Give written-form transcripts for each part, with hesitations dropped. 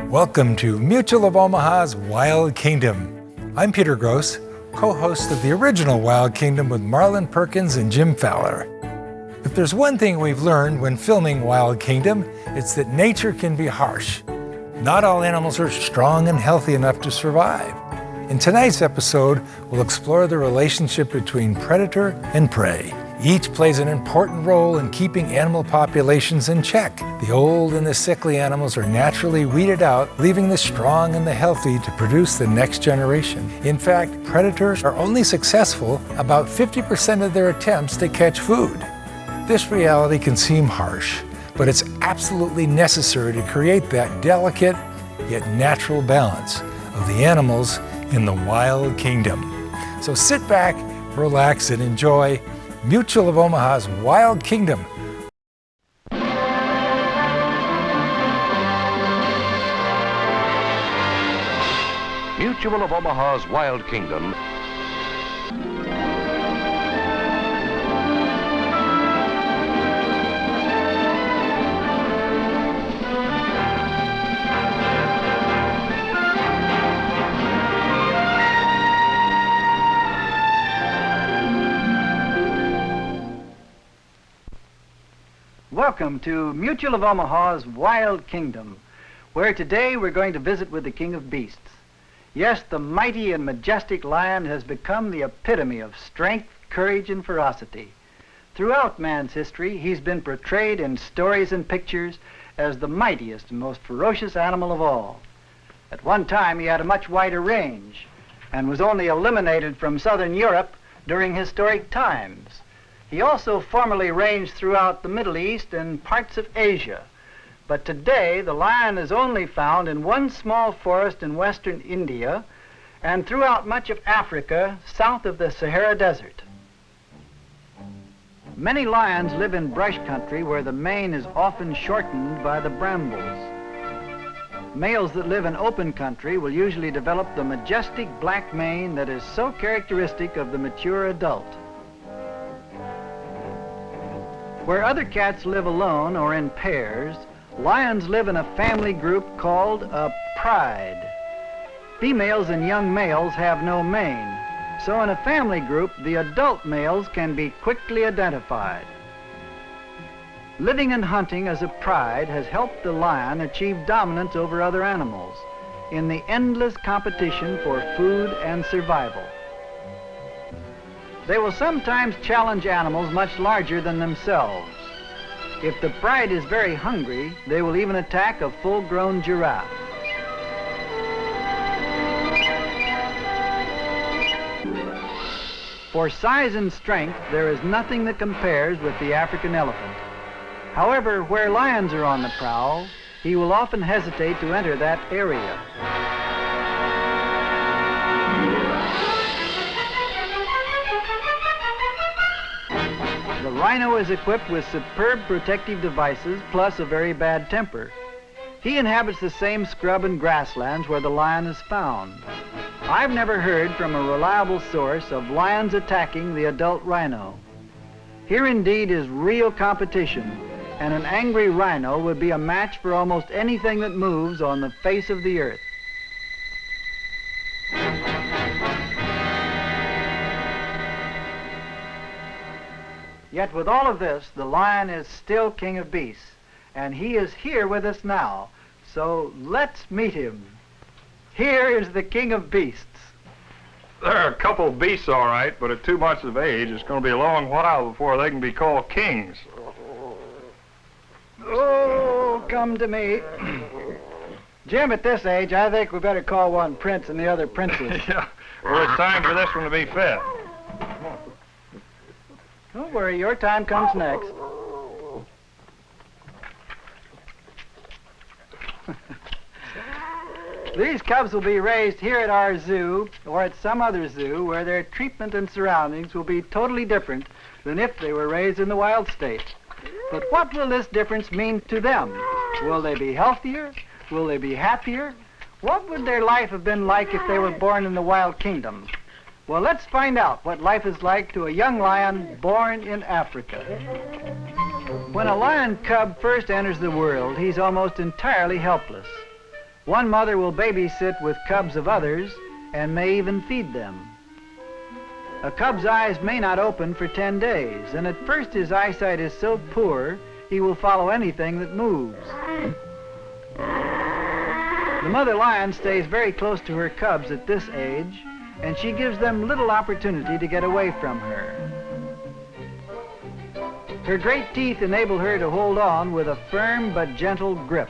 Welcome to Mutual of Omaha's Wild Kingdom. I'm Peter Gross, co-host of the original Wild Kingdom with Marlin, Perkins, and Jim Fowler. If there's one thing we've learned when filming Wild Kingdom, it's that nature can be harsh. Not all animals are strong and healthy enough to survive. In tonight's episode, we'll explore the relationship between predator and prey. Each plays an important role in keeping animal populations in check. The old and the sickly animals are naturally weeded out, leaving the strong and the healthy to produce the next generation. In fact, predators are only successful about 50% of their attempts to catch food. This reality can seem harsh, but it's absolutely necessary to create that delicate yet natural balance of the animals in the Wild Kingdom. So sit back, relax, and enjoy Mutual of Omaha's Wild Kingdom. Mutual of Omaha's Wild Kingdom. Welcome to Mutual of Omaha's Wild Kingdom, where today we're going to visit with the King of Beasts. Yes, the mighty and majestic lion has become the epitome of strength, courage, and ferocity. Throughout man's history, he's been portrayed in stories and pictures as the mightiest and most ferocious animal of all. At one time, he had a much wider range and was only eliminated from southern Europe during historic times. He also formerly ranged throughout the Middle East and parts of Asia. But today, the lion is only found in one small forest in western India and throughout much of Africa south of the Sahara Desert. Many lions live in brush country where the mane is often shortened by the brambles. Males that live in open country will usually develop the majestic black mane that is so characteristic of the mature adult. Where other cats live alone or in pairs, lions live in a family group called a pride. Females and young males have no mane, so in a family group, the adult males can be quickly identified. Living and hunting as a pride has helped the lion achieve dominance over other animals in the endless competition for food and survival. They will sometimes challenge animals much larger than themselves. If the pride is very hungry, they will even attack a full-grown giraffe. For size and strength, there is nothing that compares with the African elephant. However, where lions are on the prowl, he will often hesitate to enter that area. The rhino is equipped with superb protective devices plus a very bad temper. He inhabits the same scrub and grasslands where the lion is found. I've never heard from a reliable source of lions attacking the adult rhino. Here indeed is real competition, and an angry rhino would be a match for almost anything that moves on the face of the earth. Yet with all of this, the lion is still king of beasts, and he is here with us now. So let's meet him. Here is the king of beasts. They're a couple of beasts, all right, but at 2 months of age, it's going to be a long while before they can be called kings. Oh, come to me. Jim, at this age, I think we better call one prince and the other princess. Yeah, well, it's time for this one to be fed. Don't worry, your time comes next. These cubs will be raised here at our zoo or at some other zoo where their treatment and surroundings will be totally different than if they were raised in the wild state. But what will this difference mean to them? Will they be healthier? Will they be happier? What would their life have been like if they were born in the Wild Kingdom? Well, let's find out what life is like to a young lion born in Africa. When a lion cub first enters the world, he's almost entirely helpless. One mother will babysit with cubs of others and may even feed them. A cub's eyes may not open for 10 days, and at first his eyesight is so poor he will follow anything that moves. The mother lion stays very close to her cubs at this age, and she gives them little opportunity to get away from her. Her great teeth enable her to hold on with a firm but gentle grip.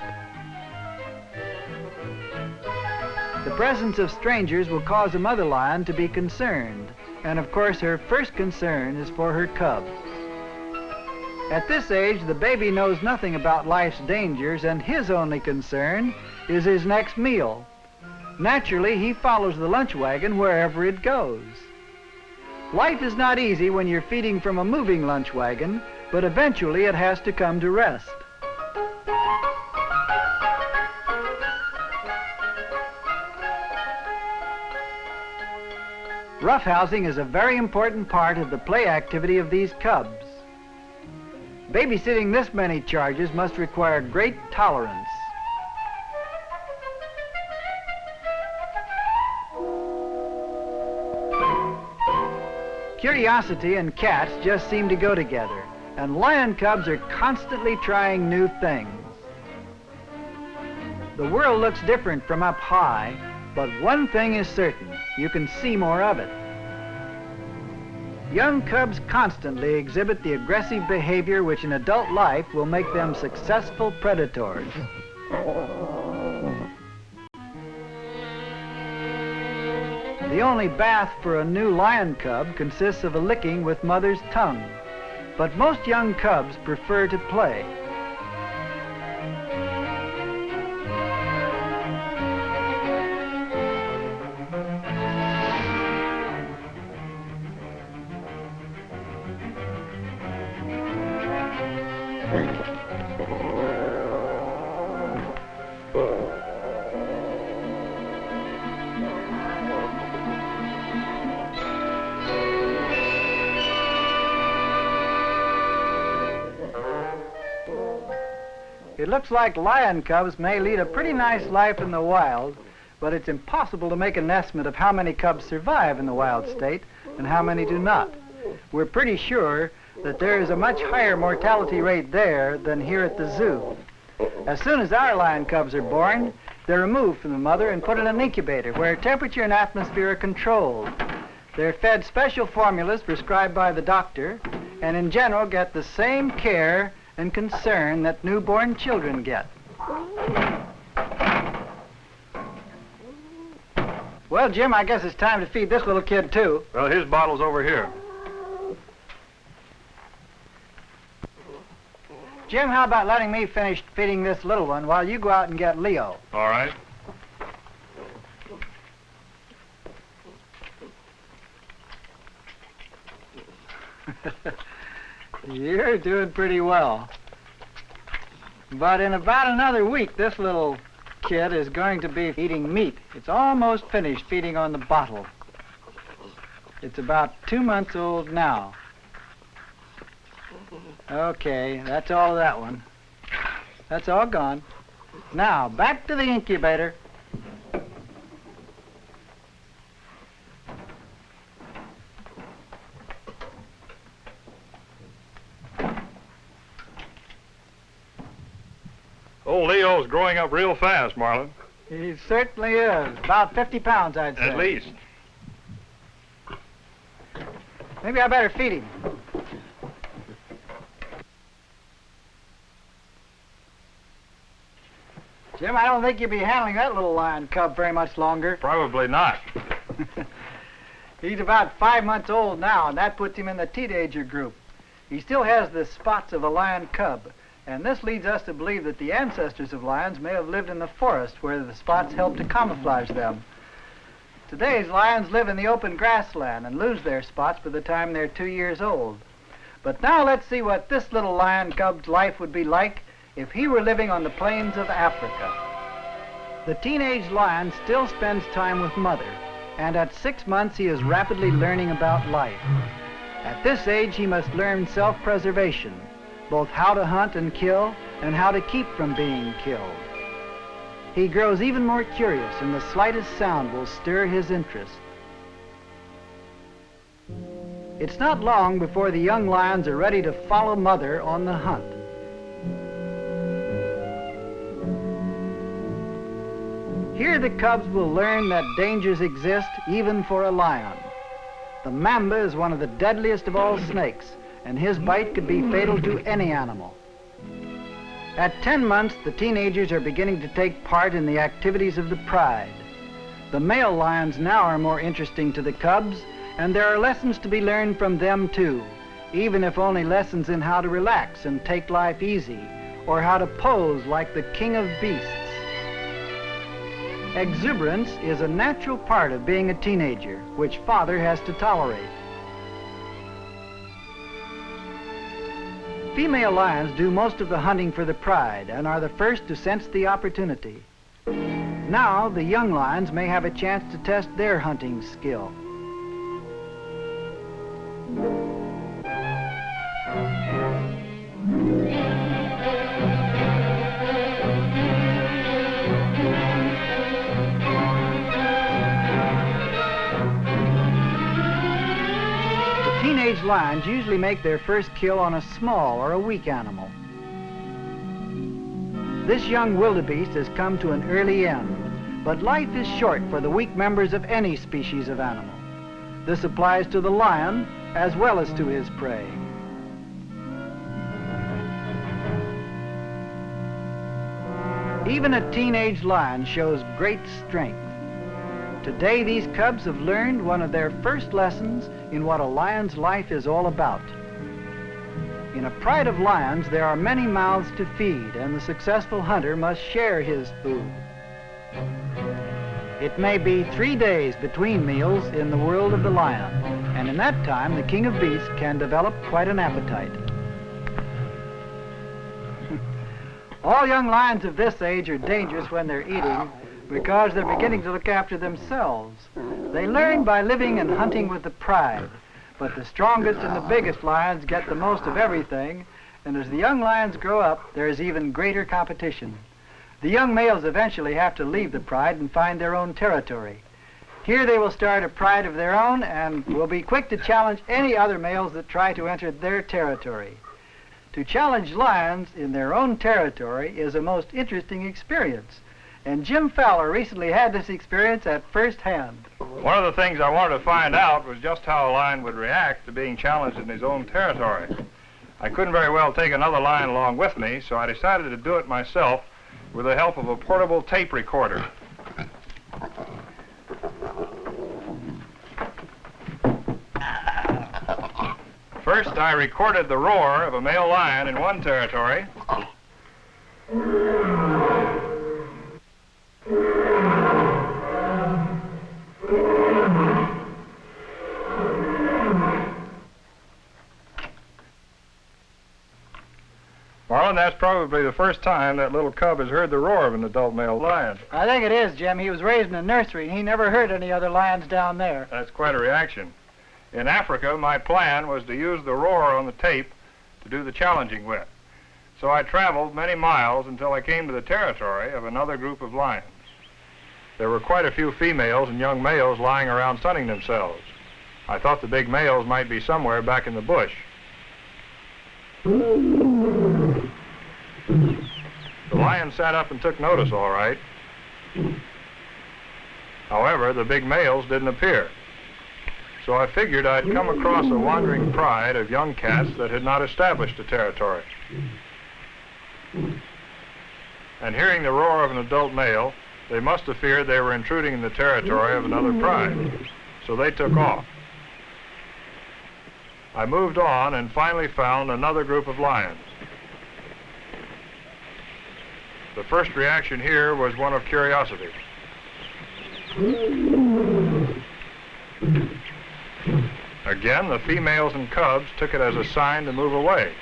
The presence of strangers will cause a mother lion to be concerned, and of course her first concern is for her cubs. At this age, the baby knows nothing about life's dangers, and his only concern is his next meal. Naturally, he follows the lunch wagon wherever it goes. Life is not easy when you're feeding from a moving lunch wagon, but eventually it has to come to rest. Roughhousing is a very important part of the play activity of these cubs. Babysitting this many charges must require great tolerance. Curiosity and cats just seem to go together, and lion cubs are constantly trying new things. The world looks different from up high, but one thing is certain, you can see more of it. Young cubs constantly exhibit the aggressive behavior which in adult life will make them successful predators. The only bath for a new lion cub consists of a licking with mother's tongue, but most young cubs prefer to play. It looks like lion cubs may lead a pretty nice life in the wild, but it's impossible to make an estimate of how many cubs survive in the wild state and how many do not. We're pretty sure that there is a much higher mortality rate there than here at the zoo. As soon as our lion cubs are born, they're removed from the mother and put in an incubator where temperature and atmosphere are controlled. They're fed special formulas prescribed by the doctor and in general get the same care and concern that newborn children get. Well, Jim, I guess it's time to feed this little kid too. Well, his bottle's over here. Jim, how about letting me finish feeding this little one while you go out and get Leo? All right. You're doing pretty well. But in about another week, this little kid is going to be eating meat. It's almost finished feeding on the bottle. It's about 2 months old now. Okay, that's all of that one. That's all gone. Now, back to the incubator. Old Leo's growing up real fast, Marlin. He certainly is. About 50 pounds, I'd say. At least. Maybe I better feed him. Jim, I don't think you'll be handling that little lion cub very much longer. Probably not. He's about 5 months old now, and that puts him in the teenager group. He still has the spots of a lion cub, and this leads us to believe that the ancestors of lions may have lived in the forest where the spots helped to camouflage them. Today's lions live in the open grassland and lose their spots by the time they're 2 years old. But now let's see what this little lion cub's life would be like if he were living on the plains of Africa. The teenage lion still spends time with mother, and at 6 months he is rapidly learning about life. At this age he must learn self-preservation, both how to hunt and kill and how to keep from being killed. he grows even more curious, and the slightest sound will stir his interest. It's not long before the young lions are ready to follow mother on the hunt. Here the cubs will learn that dangers exist even for a lion. The mamba is one of the deadliest of all snakes, and his bite could be fatal to any animal. At 10 months, the teenagers are beginning to take part in the activities of the pride. The male lions now are more interesting to the cubs, and there are lessons to be learned from them too, even if only lessons in how to relax and take life easy, or how to pose like the king of beasts. Exuberance is a natural part of being a teenager, which father has to tolerate. Female lions do most of the hunting for the pride and are the first to sense the opportunity. Now, the young lions may have a chance to test their hunting skill. Teenage lions usually make their first kill on a small or a weak animal. This young wildebeest has come to an early end, but life is short for the weak members of any species of animal. This applies to the lion as well as to his prey. Even a teenage lion shows great strength. Today, these cubs have learned one of their first lessons in what a lion's life is all about. In a pride of lions, there are many mouths to feed, and the successful hunter must share his food. It may be 3 days between meals in the world of the lion, and in that time, the king of beasts can develop quite an appetite. All young lions of this age are dangerous when they're eating, because they're beginning to look after themselves. They learn by living and hunting with the pride, but the strongest and the biggest lions get the most of everything, and as the young lions grow up, there is even greater competition. The young males eventually have to leave the pride and find their own territory. Here they will start a pride of their own and will be quick to challenge any other males that try to enter their territory. To challenge lions in their own territory is a most interesting experience. And Jim Fowler recently had this experience at first hand. One of the things I wanted to find out was just how a lion would react to being challenged in his own territory. I couldn't very well take another lion along with me, so I decided to do it myself with the help of a portable tape recorder. First, I recorded the roar of a male lion in one territory. Marlin, that's probably the first time that little cub has heard the roar of an adult male lion. I think it is, Jim. He was raised in a nursery, and he never heard any other lions down there. That's quite a reaction. In Africa, my plan was to use the roar on the tape to do the challenging with. So I traveled many miles until I came to the territory of another group of lions. There were quite a few females and young males lying around sunning themselves. I thought the big males might be somewhere back in the bush. The lion sat up and took notice, all right. However, the big males didn't appear. So I figured I'd come across a wandering pride of young cats that had not established a territory. And hearing the roar of an adult male, they must have feared they were intruding in the territory of another pride. So they took off. I moved on and finally found another group of lions. The first reaction here was one of curiosity. Again, the females and cubs took it as a sign to move away.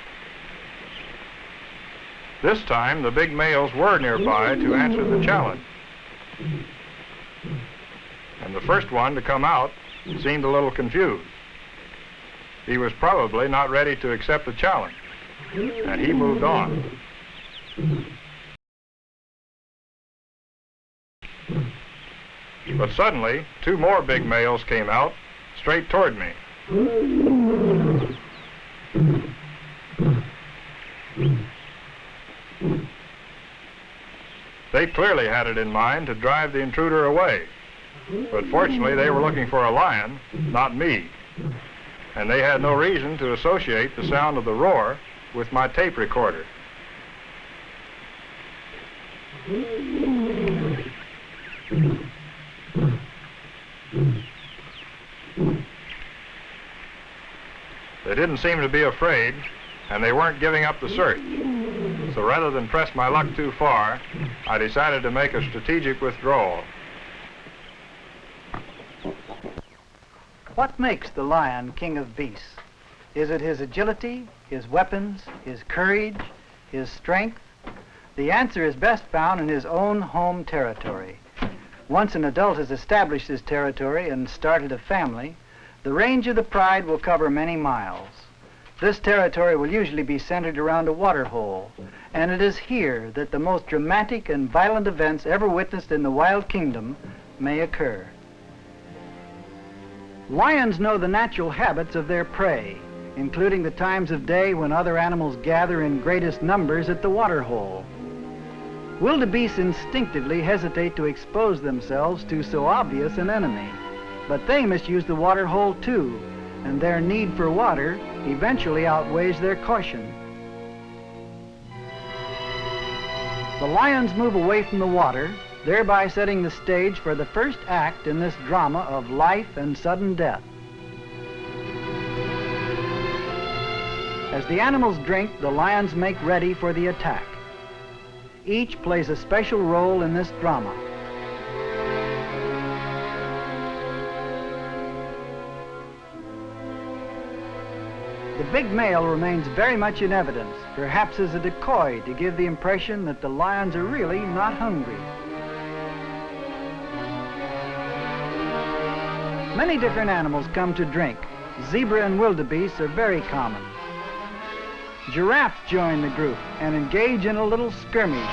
This time, the big males were nearby to answer the challenge. And the first one to come out seemed a little confused. He was probably not ready to accept the challenge, and he moved on. But suddenly, two more big males came out straight toward me. They clearly had it in mind to drive the intruder away. But fortunately, they were looking for a lion, not me. And they had no reason to associate the sound of the roar with my tape recorder. They didn't seem to be afraid, and they weren't giving up the search. So rather than press my luck too far, I decided to make a strategic withdrawal. What makes the lion king of beasts? Is it his agility, his weapons, his courage, his strength? The answer is best found in his own home territory. Once an adult has established his territory and started a family, the range of the pride will cover many miles. This territory will usually be centered around a water hole, and it is here that the most dramatic and violent events ever witnessed in the wild kingdom may occur. Lions know the natural habits of their prey, including the times of day when other animals gather in greatest numbers at the water hole. Wildebeests instinctively hesitate to expose themselves to so obvious an enemy, but they misuse the water hole too, and their need for water eventually outweighs their caution. The lions move away from the water, thereby setting the stage for the first act in this drama of life and sudden death. As the animals drink, the lions make ready for the attack. Each plays a special role in this drama. The big male remains very much in evidence, perhaps as a decoy to give the impression that the lions are really not hungry. Many different animals come to drink. Zebra and wildebeest are very common. Giraffes join the group and engage in a little skirmish.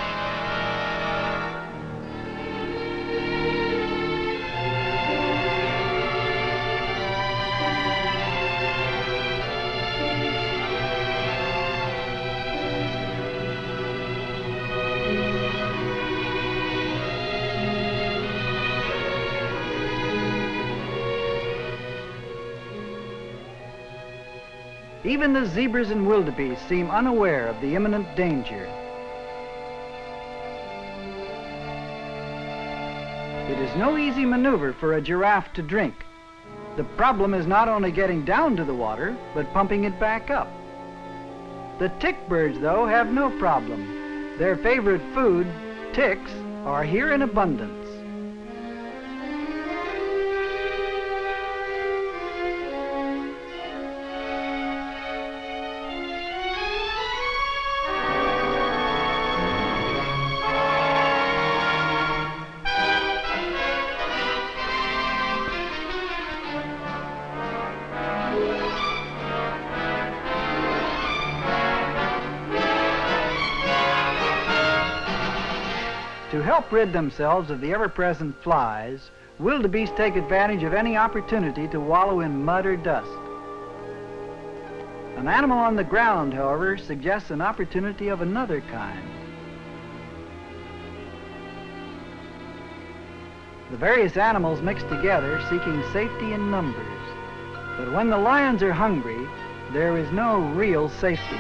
Even the zebras and wildebeest seem unaware of the imminent danger. It is no easy maneuver for a giraffe to drink. The problem is not only getting down to the water, but pumping it back up. The tick birds, though, have no problem. Their favorite food, ticks, are here in abundance. To help rid themselves of the ever-present flies, wildebeest take advantage of any opportunity to wallow in mud or dust. An animal on the ground, however, suggests an opportunity of another kind. The various animals mix together, seeking safety in numbers. But when the lions are hungry, there is no real safety.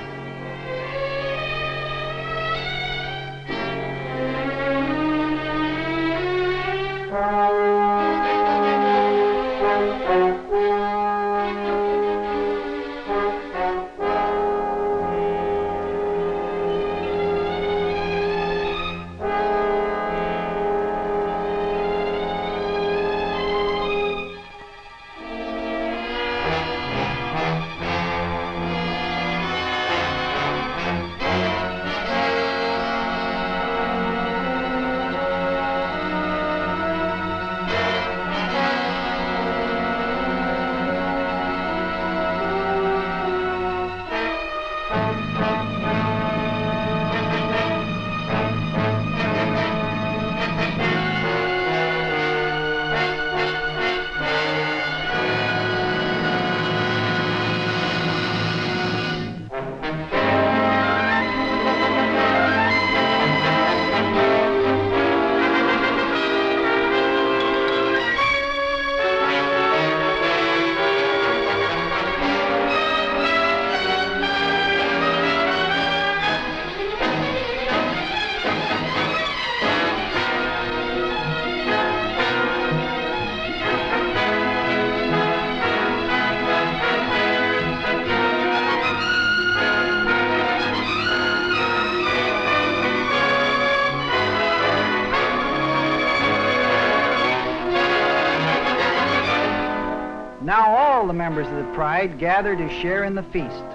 Now all the members of the pride gather to share in the feast.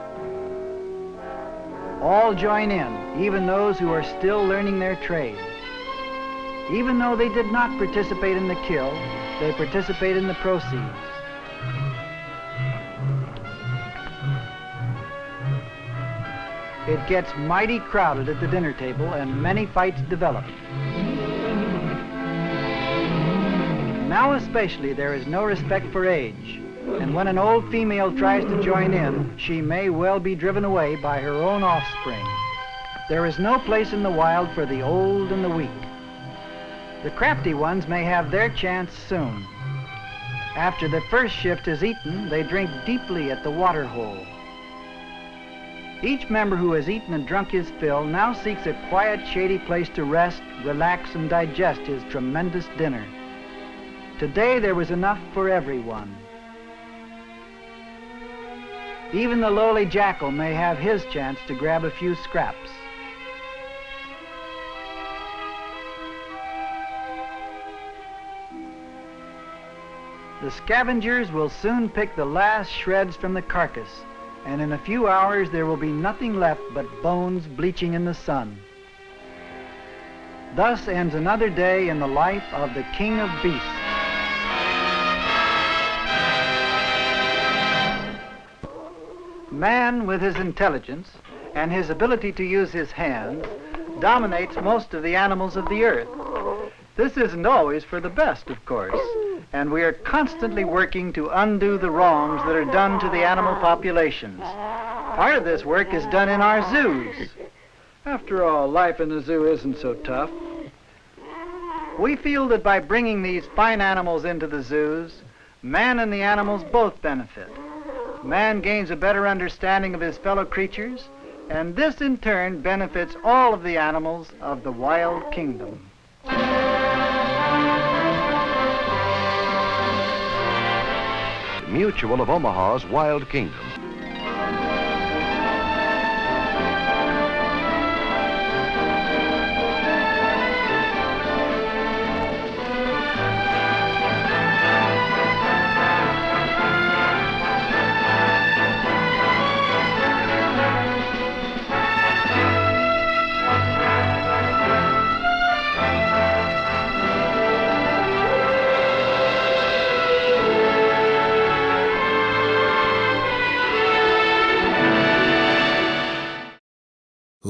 All join in, even those who are still learning their trade. Even though they did not participate in the kill, they participate in the proceeds. It gets mighty crowded at the dinner table and many fights develop. Now especially there is no respect for age, and when an old female tries to join in, she may well be driven away by her own offspring. There is no place in the wild for the old and the weak. The crafty ones may have their chance soon. After the first shift is eaten, they drink deeply at the water hole. Each member who has eaten and drunk his fill now seeks a quiet, shady place to rest, relax, and digest his tremendous dinner. Today there was enough for everyone. Even the lowly jackal may have his chance to grab a few scraps. The scavengers will soon pick the last shreds from the carcass, and in a few hours there will be nothing left but bones bleaching in the sun. Thus ends another day in the life of the King of Beasts. Man, with his intelligence and his ability to use his hands, dominates most of the animals of the earth. This isn't always for the best, of course, and we are constantly working to undo the wrongs that are done to the animal populations. Part of this work is done in our zoos. After all, life in the zoo isn't so tough. We feel that by bringing these fine animals into the zoos, man and the animals both benefit. Man gains a better understanding of his fellow creatures, and this in turn benefits all of the animals of the wild kingdom. Mutual of Omaha's Wild Kingdom.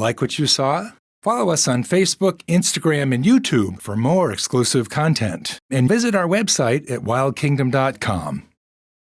Like what you saw? Follow us on Facebook, Instagram, and YouTube for more exclusive content. And visit our website at wildkingdom.com.